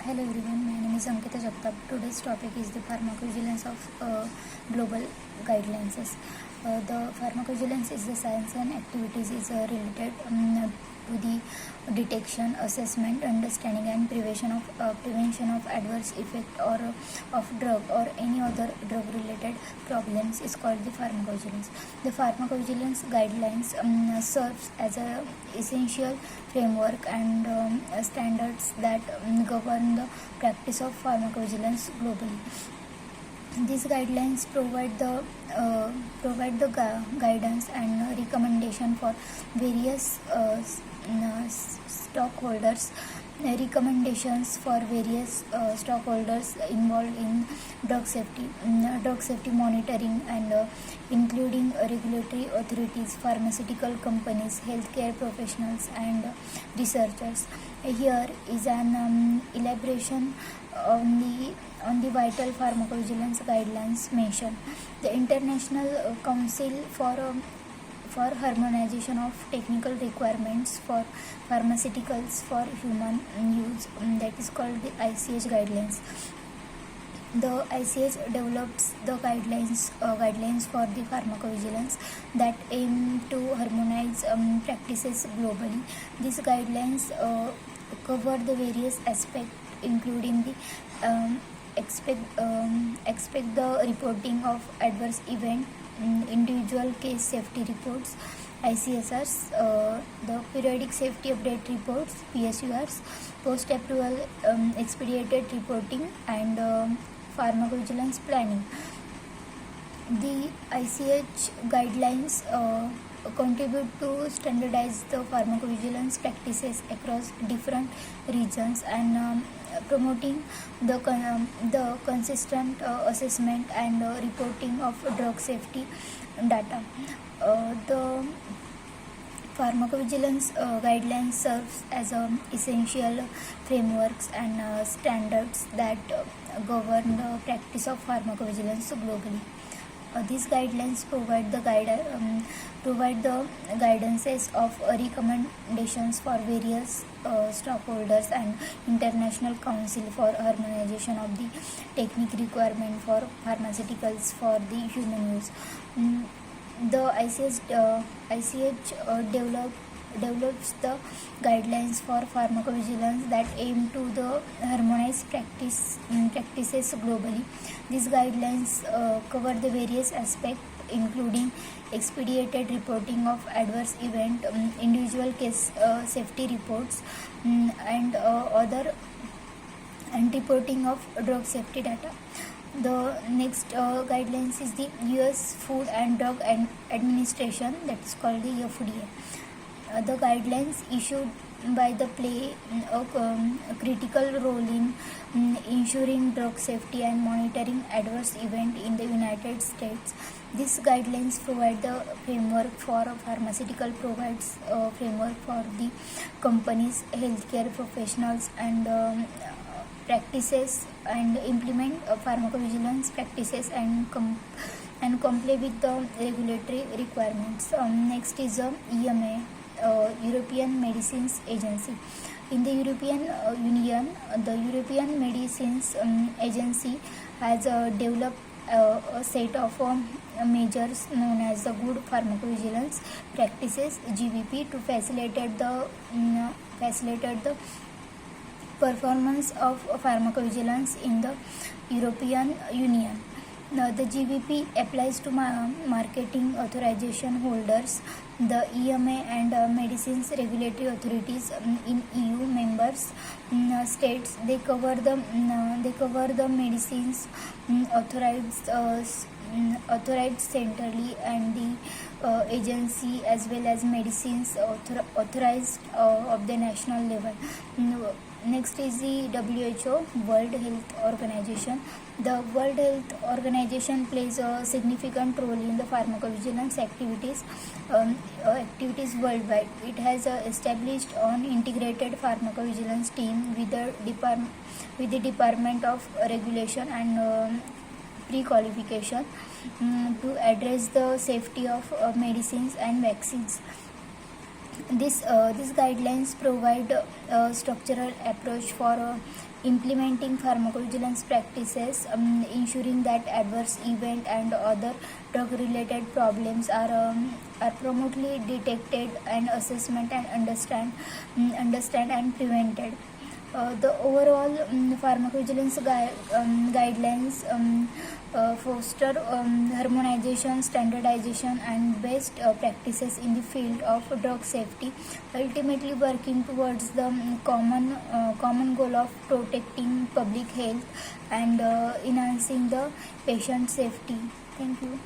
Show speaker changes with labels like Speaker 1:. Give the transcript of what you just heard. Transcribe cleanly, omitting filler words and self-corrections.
Speaker 1: Hello everyone, my name is Ankita Jagtap. Today's topic is the pharmacovigilance of global guidelines. The pharmacovigilance is the science and activities is related to the detection, assessment, understanding and prevention of adverse effect or of drug or any other drug related problems is called the pharmacovigilance. The pharmacovigilance guidelines serves as a essential framework and standards that govern the practice of pharmacovigilance globally. These guidelines provide the guidance and recommendation for various stockholders. Recommendations for various stockholders involved in drug safety monitoring and including regulatory authorities, pharmaceutical companies, healthcare professionals, and researchers. Here is an elaboration on the vital pharmacovigilance guidelines mentioned. The International Council for harmonization of technical requirements for pharmaceuticals for human use, that is called the ICH guidelines. The ICH develops the guidelines for the pharmacovigilance that aim to harmonize practices globally. These guidelines cover the various aspects, including the expect the reporting of adverse event, individual case safety reports, ICSRs, the periodic safety update reports, PSURs, post-approval expedited reporting, and pharmacovigilance planning. The ICH guidelines contribute to standardize the pharmacovigilance practices across different regions and promoting the consistent assessment and reporting of drug safety data. The pharmacovigilance guidelines serves as essential frameworks and standards that govern the practice of pharmacovigilance globally. These guidelines provide the guidances of recommendations for various stockholders and International Council for harmonization of the technique requirement for pharmaceuticals for the human use. The ICH develops the guidelines for pharmacovigilance that aim to the harmonized practices globally. These guidelines cover the various aspects, including expedited reporting of adverse event, individual case safety reports, and reporting of drug safety data. The next guidelines is the US Food and Drug Administration, that is called the FDA. The guidelines issued by the play a critical role in ensuring drug safety and monitoring adverse event in the United States. These guidelines provide the framework for pharmaceutical provides framework for the companies, healthcare professionals, and practices and implement pharmacovigilance practices and comply with the regulatory requirements. Next is EMA, European Medicines Agency. In the European Union, the European Medicines Agency has developed a set of measures known as the Good Pharmacovigilance Practices (GVP) to facilitate the performance of pharmacovigilance in the European Union. Now, the GVP applies to marketing authorization holders, the EMA and medicines regulatory authorities in EU members states. They cover the medicines authorized centrally and the agency, as well as medicines authorized of the national level. Next is the WHO, World Health Organization. The World Health Organization plays a significant role in the pharmacovigilance activities worldwide. It has established an integrated pharmacovigilance team with the Department of Regulation and pre-qualification to address the safety of medicines and vaccines. These guidelines provide a structural approach for implementing pharmacovigilance practices, ensuring that adverse event and other drug-related problems are promptly detected and assessment and understand and prevented. The overall pharmacovigilance guidelines foster harmonization, standardization, and best practices in the field of drug safety, ultimately working towards the common goal of protecting public health and enhancing the patient safety. Thank you.